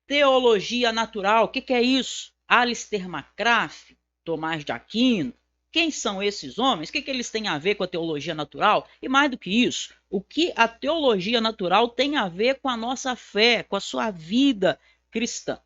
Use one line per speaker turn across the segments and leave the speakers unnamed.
Teologia natural, o que é isso? Alistair McCrafe, Tomás de Aquino. Quem são esses homens? O que eles têm a ver com a teologia natural? E mais do que isso, o que a teologia natural tem a ver com a nossa fé, com a sua vida cristã?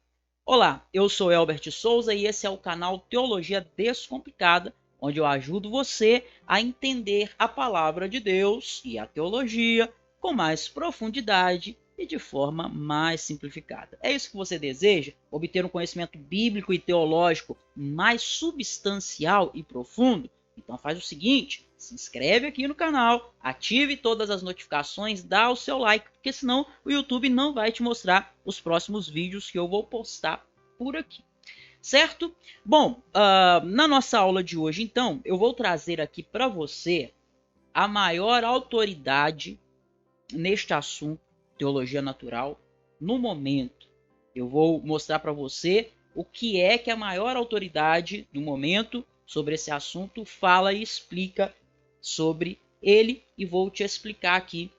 Olá, eu sou Elbert Souza e esse é o canal Teologia Descomplicada, onde eu ajudo você a entender a palavra de Deus e a teologia com mais profundidade e de forma mais simplificada. É isso que você deseja? Obter um conhecimento bíblico e teológico mais substancial e profundo? Então faz o seguinte, se inscreve aqui no canal, ative todas as notificações, dá o seu like, porque senão o YouTube não vai te mostrar os próximos vídeos que eu vou postar por aqui. Certo? Bom, na nossa aula de hoje, então, eu vou trazer aqui para você a maior autoridade neste assunto, teologia natural, no momento. Eu vou mostrar para você o que é que a maior autoridade do momento sobre esse assunto fala e explica sobre ele, e vou te explicar aqui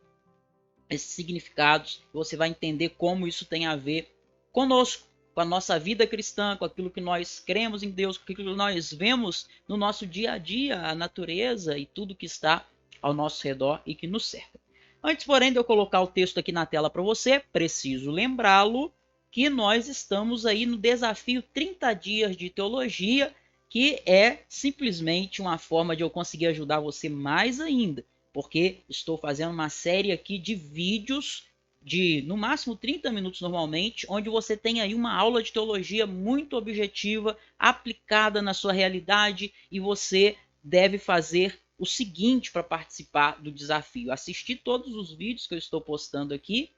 esses significados. Você vai entender como isso tem a ver conosco, com a nossa vida cristã, com aquilo que nós cremos em Deus, com aquilo que nós vemos no nosso dia a dia, a natureza e tudo que está ao nosso redor e que nos cerca. Antes, porém, de eu colocar o texto aqui na tela para você, preciso lembrá-lo que nós estamos aí no desafio 30 dias de teologia, que é simplesmente uma forma de eu conseguir ajudar você mais ainda, porque estou fazendo uma série aqui de vídeos de, no máximo, 30 minutos normalmente, onde você tem aí uma aula de teologia muito objetiva, aplicada na sua realidade, e você deve fazer o seguinte para participar do desafio: assistir todos os vídeos que eu estou postando aqui,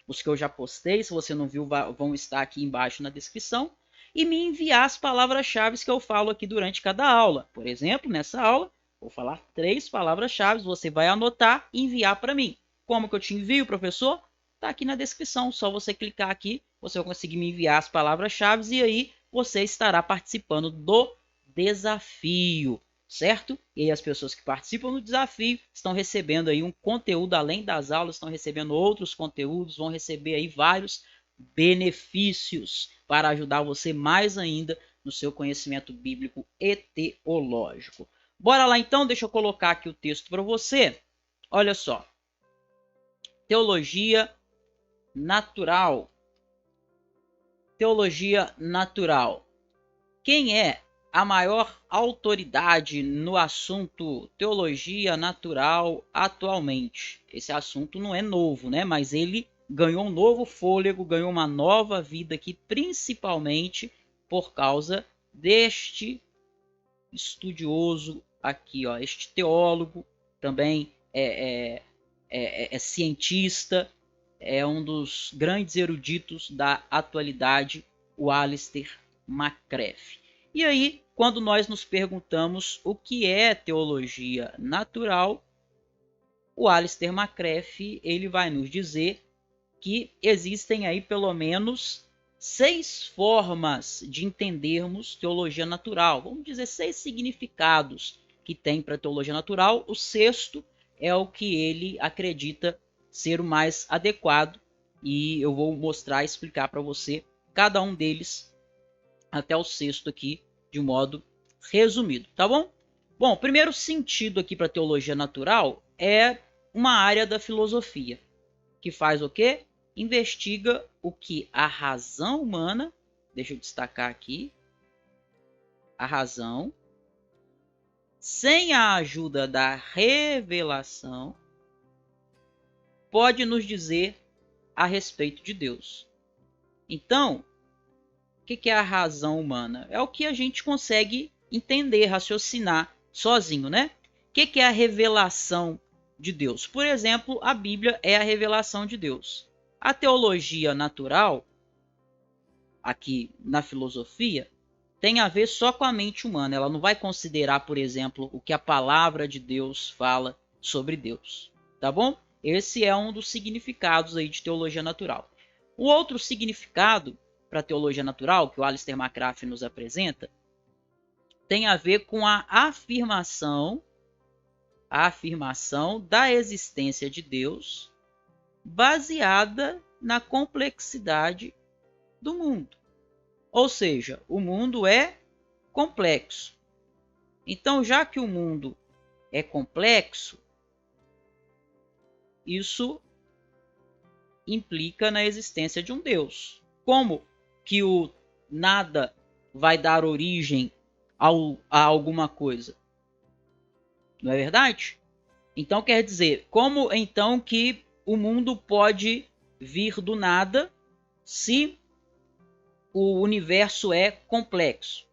os que eu já postei, se você não viu, vão estar aqui embaixo na descrição, e me enviar as palavras-chave que eu falo aqui durante cada aula. Por exemplo, nessa aula, vou falar 3 palavras-chave, você vai anotar e enviar para mim. Como que eu te envio, professor? Está aqui na descrição, só você clicar aqui, você vai conseguir me enviar as palavras-chave e aí você estará participando do desafio, certo? E aí as pessoas que participam do desafio estão recebendo aí um conteúdo além das aulas, estão recebendo outros conteúdos, vão receber aí vários benefícios para ajudar você mais ainda no seu conhecimento bíblico e teológico. Bora lá então, deixa eu colocar aqui o texto para você. Olha só. Teologia natural. Teologia natural. Quem é a maior autoridade no assunto teologia natural atualmente? Esse assunto não é novo, né? Mas ele ganhou um novo fôlego, ganhou uma nova vida aqui, principalmente por causa deste estudioso aqui, ó, este teólogo, também é cientista, é um dos grandes eruditos da atualidade, o Alistair McCrafe. E aí, quando nós nos perguntamos o que é teologia natural, o Alistair McCrafe ele vai nos dizer que existem aí pelo menos 6 formas de entendermos teologia natural. Vamos dizer 6 significados que tem para a teologia natural. O sexto é o que ele acredita ser o mais adequado e eu vou mostrar e explicar para você cada um deles até o sexto aqui de modo resumido, tá bom? Bom, o primeiro sentido aqui para a teologia natural é uma área da filosofia que faz o quê? Investiga o que a razão humana, deixa eu destacar aqui, a razão, sem a ajuda da revelação, pode nos dizer a respeito de Deus. Então, o que é a razão humana? É o que a gente consegue entender, raciocinar sozinho, né? O que é a revelação de Deus? Por exemplo, a Bíblia é a revelação de Deus. A teologia natural, aqui na filosofia, tem a ver só com a mente humana. Ela não vai considerar, por exemplo, o que a palavra de Deus fala sobre Deus. Tá bom? Esse é um dos significados aí de teologia natural. O outro significado para a teologia natural, que o Alistair McCrafe nos apresenta, tem a ver com a afirmação da existência de Deus baseada na complexidade do mundo. Ou seja, o mundo é complexo. Então, já que o mundo é complexo, isso implica na existência de um Deus. Como que o nada vai dar origem a alguma coisa? Não é verdade? Então quer dizer, como então que o mundo pode vir do nada se o universo é complexo?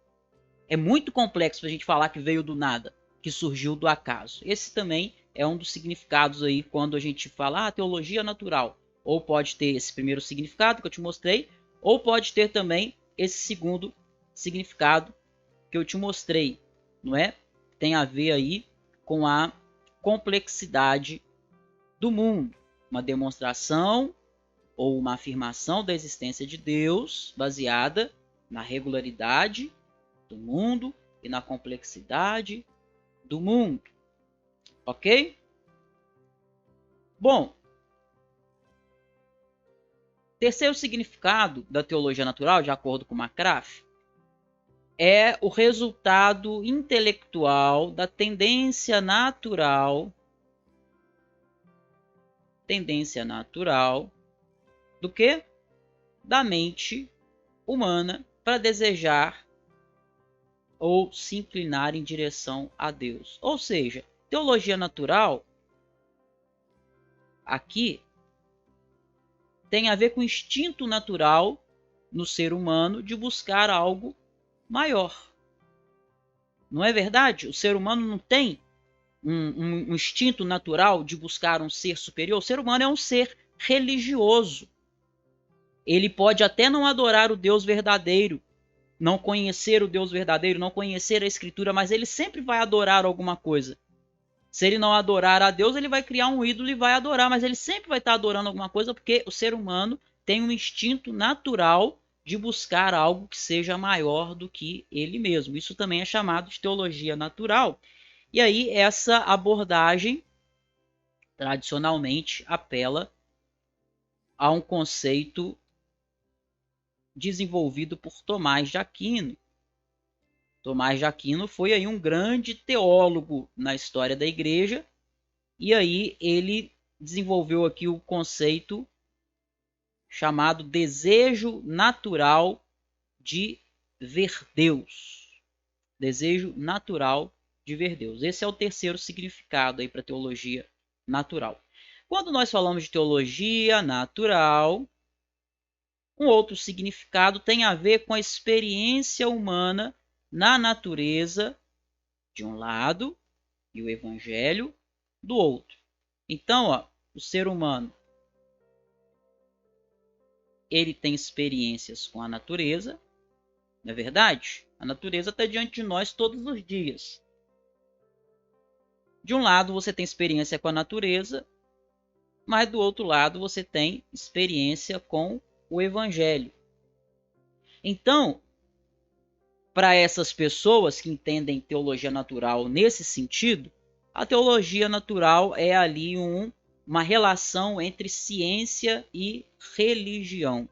É muito complexo para a gente falar que veio do nada, que surgiu do acaso. Esse também é um dos significados aí quando a gente fala teologia natural. Ou pode ter esse primeiro significado que eu te mostrei, ou pode ter também esse segundo significado que eu te mostrei, não é? Tem a ver aí com a complexidade do mundo, uma demonstração ou uma afirmação da existência de Deus baseada na regularidade do mundo e na complexidade do mundo. Ok? Bom, terceiro significado da teologia natural, de acordo com McCraff, é o resultado intelectual da tendência natural do que? Da mente humana para desejar ou se inclinar em direção a Deus. Ou seja, teologia natural aqui tem a ver com o instinto natural no ser humano de buscar algo maior. Não é verdade? O ser humano não tem um instinto natural de buscar um ser superior. O ser humano é um ser religioso. Ele pode até não adorar o Deus verdadeiro, não conhecer o Deus verdadeiro, não conhecer a Escritura, mas ele sempre vai adorar alguma coisa. Se ele não adorar a Deus, ele vai criar um ídolo e vai adorar, mas ele sempre vai estar adorando alguma coisa, porque o ser humano tem um instinto natural de buscar algo que seja maior do que ele mesmo. Isso também é chamado de teologia natural. E aí essa abordagem tradicionalmente apela a um conceito desenvolvido por Tomás de Aquino. Tomás de Aquino foi aí um grande teólogo na história da igreja, e aí ele desenvolveu aqui o conceito chamado desejo natural de ver Deus. Desejo natural de ver Deus. Esse é o terceiro significado aí para teologia natural. Quando nós falamos de teologia natural, um outro significado tem a ver com a experiência humana na natureza, de um lado, e o evangelho, do outro. Então, o ser humano ele tem experiências com a natureza, não é verdade? A natureza está diante de nós todos os dias. De um lado você tem experiência com a natureza, mas do outro lado você tem experiência com o evangelho. Então, para essas pessoas que entendem teologia natural nesse sentido, a teologia natural é ali uma relação entre ciência e religião.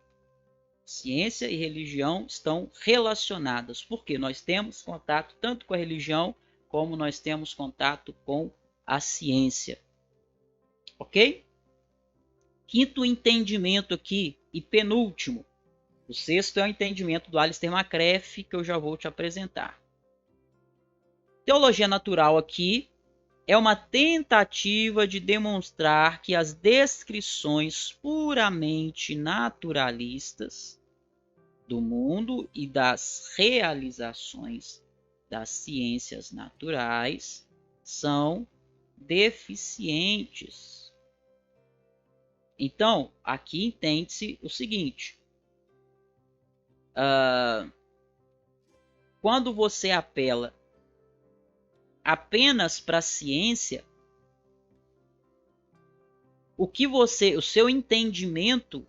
Ciência e religião estão relacionadas, porque nós temos contato tanto com a religião como nós temos contato com a ciência. Ok? Quinto entendimento aqui e penúltimo. O sexto é o entendimento do Alistair McCraff, que eu já vou te apresentar. Teologia natural aqui é uma tentativa de demonstrar que as descrições puramente naturalistas do mundo e das realizações das ciências naturais são deficientes. Então, aqui entende-se o seguinte: quando você apela apenas para a ciência, o seu entendimento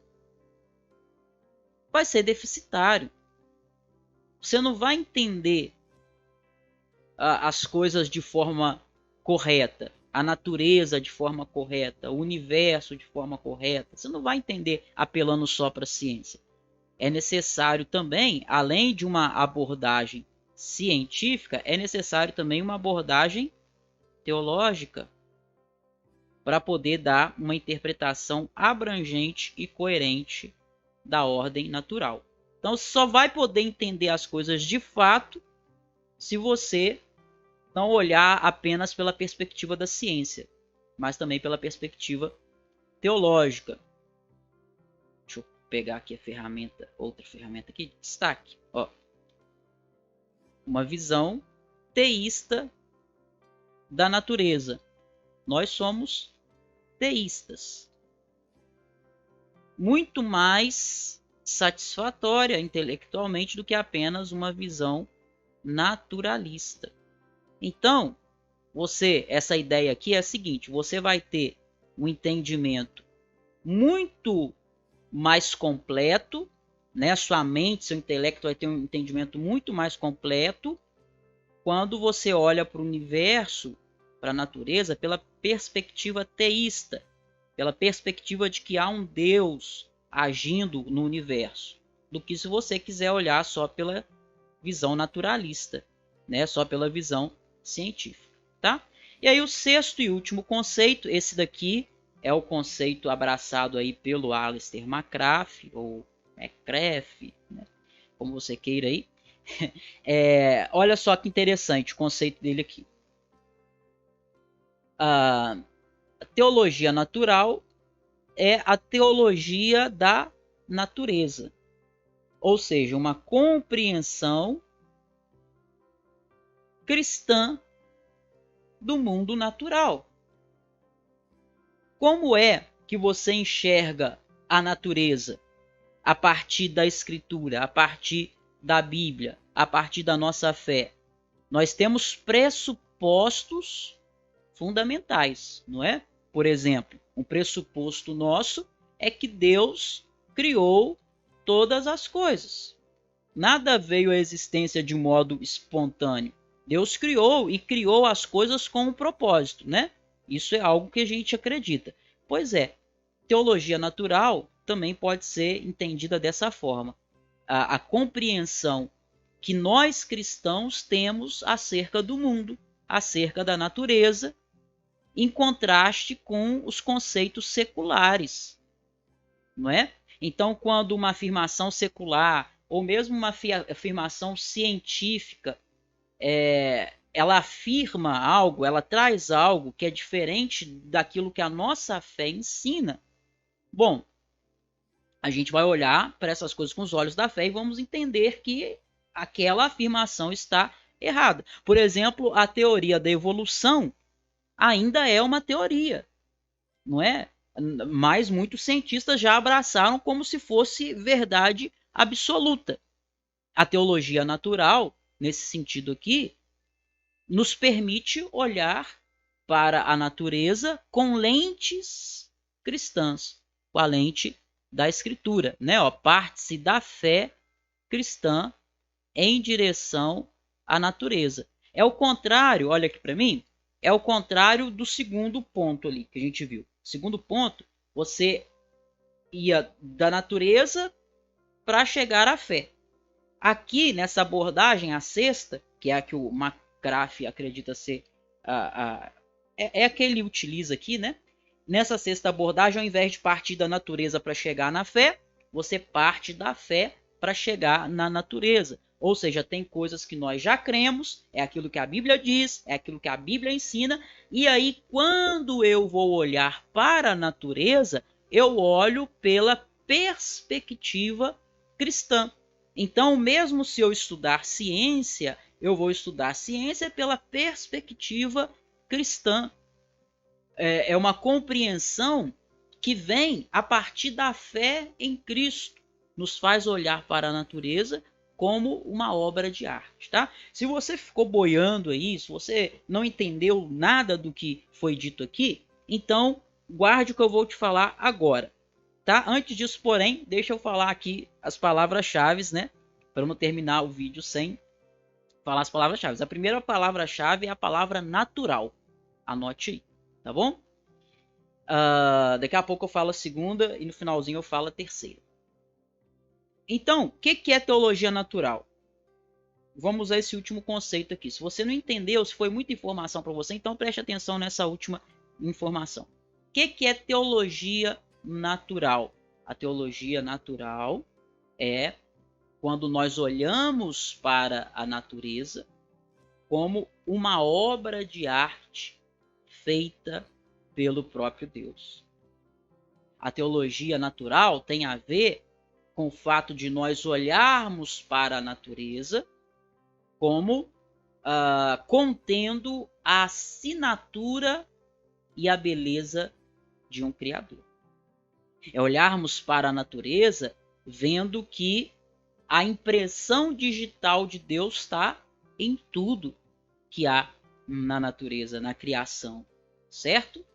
vai ser deficitário. Você não vai entender as coisas de forma correta, a natureza de forma correta, o universo de forma correta. Você não vai entender apelando só para a ciência. é necessário também, além de uma abordagem científica, é necessário também uma abordagem teológica para poder dar uma interpretação abrangente e coerente da ordem natural. Então, você só vai poder entender as coisas de fato se você não olhar apenas pela perspectiva da ciência, mas também pela perspectiva teológica. Deixa eu pegar aqui a ferramenta, outra ferramenta aqui, destaque. Ó, uma visão teísta da natureza. Nós somos teístas. Muito mais satisfatória intelectualmente do que apenas uma visão naturalista. Então, essa ideia aqui é a seguinte: você vai ter um entendimento muito mais completo, né? Sua mente, seu intelecto vai ter um entendimento muito mais completo quando você olha para o universo, para a natureza, pela perspectiva teísta, pela perspectiva de que há um Deus agindo no universo, do que se você quiser olhar só pela visão naturalista, né? Só pela visão científica, tá? E aí o sexto e último conceito, esse daqui é o conceito abraçado aí pelo Aleister McGrath, ou McGrath, né? Como você queira aí. Olha só que interessante o conceito dele aqui. A teologia natural é a teologia da natureza, ou seja, uma compreensão cristã do mundo natural. Como é que você enxerga a natureza a partir da Escritura, a partir da Bíblia, a partir da nossa fé? Nós temos pressupostos fundamentais, não é? Por exemplo, um pressuposto nosso é que Deus criou todas as coisas. Nada veio à existência de modo espontâneo. Deus criou e criou as coisas com um propósito, né? Isso é algo que a gente acredita. Pois é, teologia natural também pode ser entendida dessa forma. A compreensão que nós cristãos temos acerca do mundo, acerca da natureza, em contraste com os conceitos seculares, não é? Então, quando uma afirmação secular ou mesmo uma afirmação científica ela afirma algo, ela traz algo que é diferente daquilo que a nossa fé ensina, bom, a gente vai olhar para essas coisas com os olhos da fé e vamos entender que aquela afirmação está errada. Por exemplo, a teoria da evolução ainda é uma teoria, não é? Mas muitos cientistas já abraçaram como se fosse verdade absoluta. A teologia natural, nesse sentido aqui, nos permite olhar para a natureza com lentes cristãs, com a lente da Escritura, né? Parte-se da fé cristã em direção à natureza. É o contrário, olha aqui para mim, é o contrário do segundo ponto ali que a gente viu. Segundo ponto, você ia da natureza para chegar à fé. Aqui, nessa abordagem, a sexta, que é a que o McGrath acredita ser a que ele utiliza aqui, né? Nessa sexta abordagem, ao invés de partir da natureza para chegar na fé, você parte da fé para chegar na natureza. Ou seja, tem coisas que nós já cremos, é aquilo que a Bíblia diz, é aquilo que a Bíblia ensina, e aí quando eu vou olhar para a natureza, eu olho pela perspectiva cristã. Então, mesmo se eu estudar ciência, eu vou estudar ciência pela perspectiva cristã. É uma compreensão que vem a partir da fé em Cristo. Nos faz olhar para a natureza como uma obra de arte, tá? Se você ficou boiando aí, se você não entendeu nada do que foi dito aqui, então guarde o que eu vou te falar agora, tá? Antes disso, porém, deixa eu falar aqui as palavras-chave, né? Para não terminar o vídeo sem falar as palavras-chave. A primeira palavra-chave é a palavra natural. Anote aí, tá bom? Daqui a pouco eu falo a segunda e no finalzinho eu falo a terceira. Então, o que é teologia natural? Vamos usar esse último conceito aqui. Se você não entendeu, se foi muita informação para você, então preste atenção nessa última informação. O que é teologia natural? A teologia natural é quando nós olhamos para a natureza como uma obra de arte feita pelo próprio Deus. A teologia natural tem a ver com o fato de nós olharmos para a natureza como contendo a assinatura e a beleza de um Criador. É olharmos para a natureza vendo que a impressão digital de Deus está em tudo que há na natureza, na criação, certo?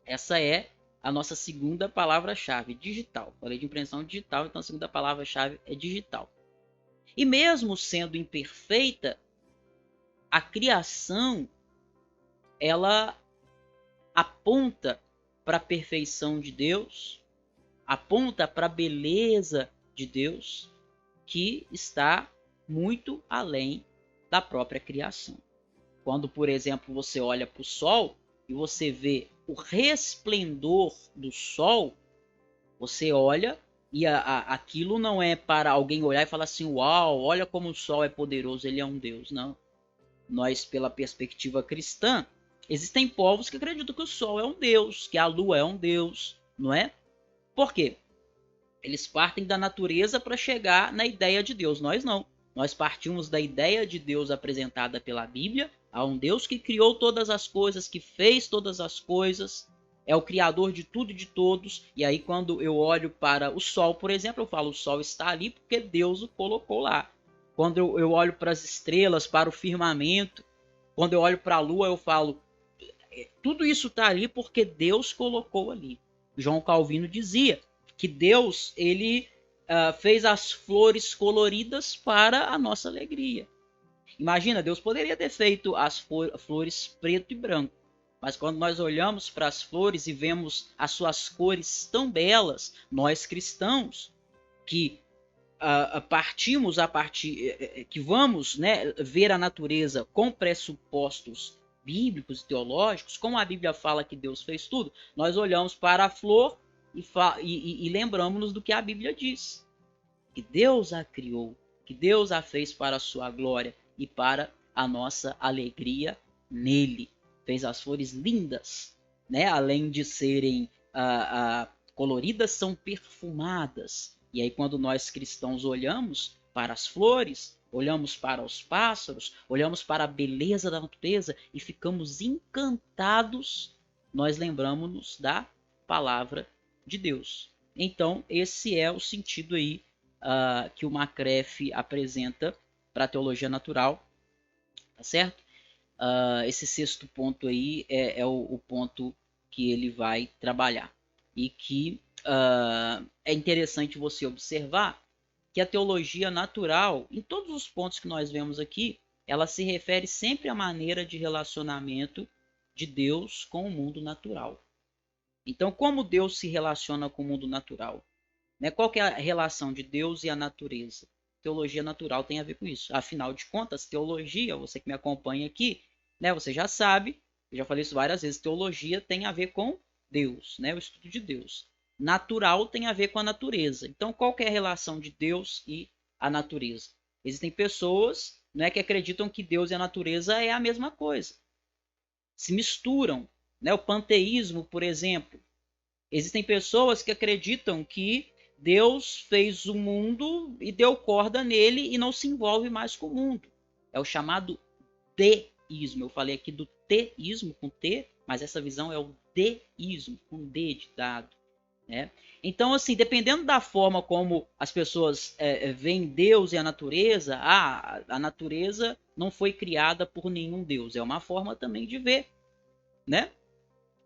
Essa é a nossa segunda palavra-chave, digital. Falei de impressão digital, então a segunda palavra-chave é digital. E mesmo sendo imperfeita, a criação ela aponta para a perfeição de Deus, aponta para a beleza de Deus, que está muito além da própria criação. Quando, por exemplo, você olha para o Sol e você vê o resplendor do Sol, você olha e aquilo não é para alguém olhar e falar assim, uau, olha como o Sol é poderoso, ele é um Deus. Não. Nós, pela perspectiva cristã, existem povos que acreditam que o Sol é um Deus, que a Lua é um Deus, não é? Por quê? Eles partem da natureza para chegar na ideia de Deus. Nós não. Nós partimos da ideia de Deus apresentada pela Bíblia, a um Deus que criou todas as coisas, que fez todas as coisas, é o criador de tudo e de todos. E aí quando eu olho para o Sol, por exemplo, eu falo, o Sol está ali porque Deus o colocou lá. Quando eu olho para as estrelas, para o firmamento, quando eu olho para a Lua, eu falo, tudo isso está ali porque Deus colocou ali. João Calvino dizia que Deus ele fez as flores coloridas para a nossa alegria. Imagina, Deus poderia ter feito as flores preto e branco, mas quando nós olhamos para as flores e vemos as suas cores tão belas, nós cristãos que partimos a partir que vamos, né, ver a natureza com pressupostos bíblicos e teológicos, como a Bíblia fala que Deus fez tudo, nós olhamos para a flor e lembramos-nos do que a Bíblia diz, que Deus a criou, que Deus a fez para a sua glória e para a nossa alegria nele. Fez as flores lindas, né? Além de serem coloridas, são perfumadas. E aí quando nós cristãos olhamos para as flores, olhamos para os pássaros, olhamos para a beleza da natureza e ficamos encantados, nós lembramos-nos da palavra de Deus. Então, esse é o sentido aí que o McCreff apresenta para a teologia natural, tá certo? Esse sexto ponto aí é o ponto que ele vai trabalhar. E que é interessante você observar que a teologia natural, em todos os pontos que nós vemos aqui, ela se refere sempre à maneira de relacionamento de Deus com o mundo natural. Então, como Deus se relaciona com o mundo natural? Qual que é a relação de Deus e a natureza? Teologia natural tem a ver com isso. Afinal de contas, teologia, você que me acompanha aqui, você já sabe, eu já falei isso várias vezes, teologia tem a ver com Deus, o estudo de Deus. Natural tem a ver com a natureza. Então, qual que é a relação de Deus e a natureza? Existem pessoas que acreditam que Deus e a natureza é a mesma coisa. Se misturam. O panteísmo, por exemplo. Existem pessoas que acreditam que Deus fez o mundo e deu corda nele e não se envolve mais com o mundo. É o chamado deísmo. Eu falei aqui do teísmo com T, mas essa visão é o deísmo, com D de dado. Então, assim, dependendo da forma como as pessoas veem Deus e a natureza, a natureza não foi criada por nenhum Deus. É uma forma também de ver,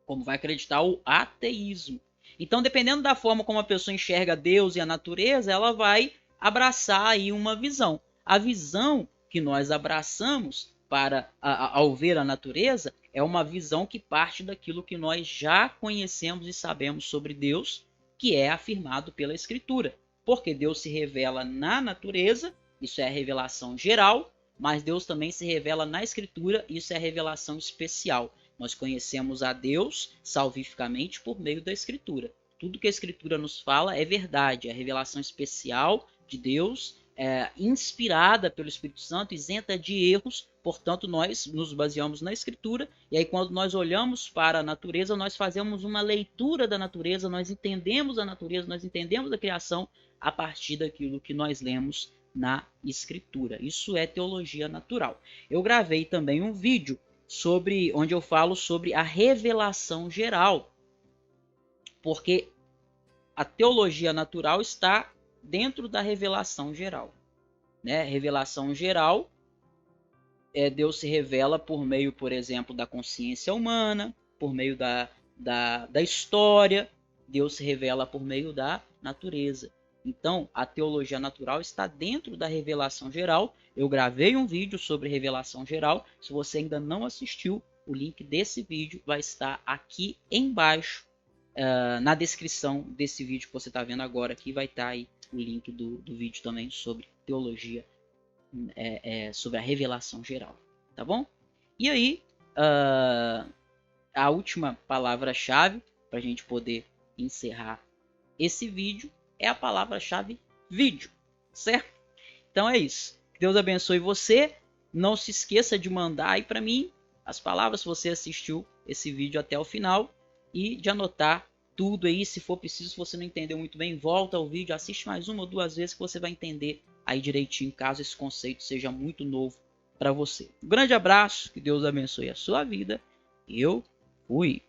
como vai acreditar o ateísmo. Então, dependendo da forma como a pessoa enxerga Deus e a natureza, ela vai abraçar aí uma visão. A visão que nós abraçamos ao ver a natureza é uma visão que parte daquilo que nós já conhecemos e sabemos sobre Deus, que é afirmado pela Escritura. porque Deus se revela na natureza, isso é a revelação geral, mas Deus também se revela na Escritura, isso é a revelação especial. Nós conhecemos a Deus salvificamente por meio da Escritura. Tudo que a Escritura nos fala é verdade, é a revelação especial de Deus, inspirada pelo Espírito Santo, isenta de erros, portanto nós nos baseamos na Escritura, e aí quando nós olhamos para a natureza, nós fazemos uma leitura da natureza, nós entendemos a natureza, nós entendemos a criação a partir daquilo que nós lemos na Escritura. Isso é teologia natural. Eu gravei também um vídeo onde eu falo sobre a revelação geral, porque a teologia natural está dentro da revelação geral. Né? Revelação geral, Deus se revela por meio, por exemplo, da consciência humana, por meio da história, Deus se revela por meio da natureza. Então, a teologia natural está dentro da revelação geral. Eu gravei um vídeo sobre revelação geral. Se você ainda não assistiu, o link desse vídeo vai estar aqui embaixo, na descrição desse vídeo que você está vendo agora. Aqui vai estar aí o link do vídeo também sobre teologia, sobre a revelação geral. Tá bom? E aí, a última palavra-chave para a gente poder encerrar esse vídeo é a palavra-chave vídeo, certo? Então é isso. Deus abençoe você. Não se esqueça de mandar aí para mim as palavras se você assistiu esse vídeo até o final e de anotar tudo aí. Se for preciso, se você não entendeu muito bem, volta ao vídeo, assiste mais uma ou duas vezes que você vai entender aí direitinho, caso esse conceito seja muito novo para você. Um grande abraço, que Deus abençoe a sua vida. Eu fui.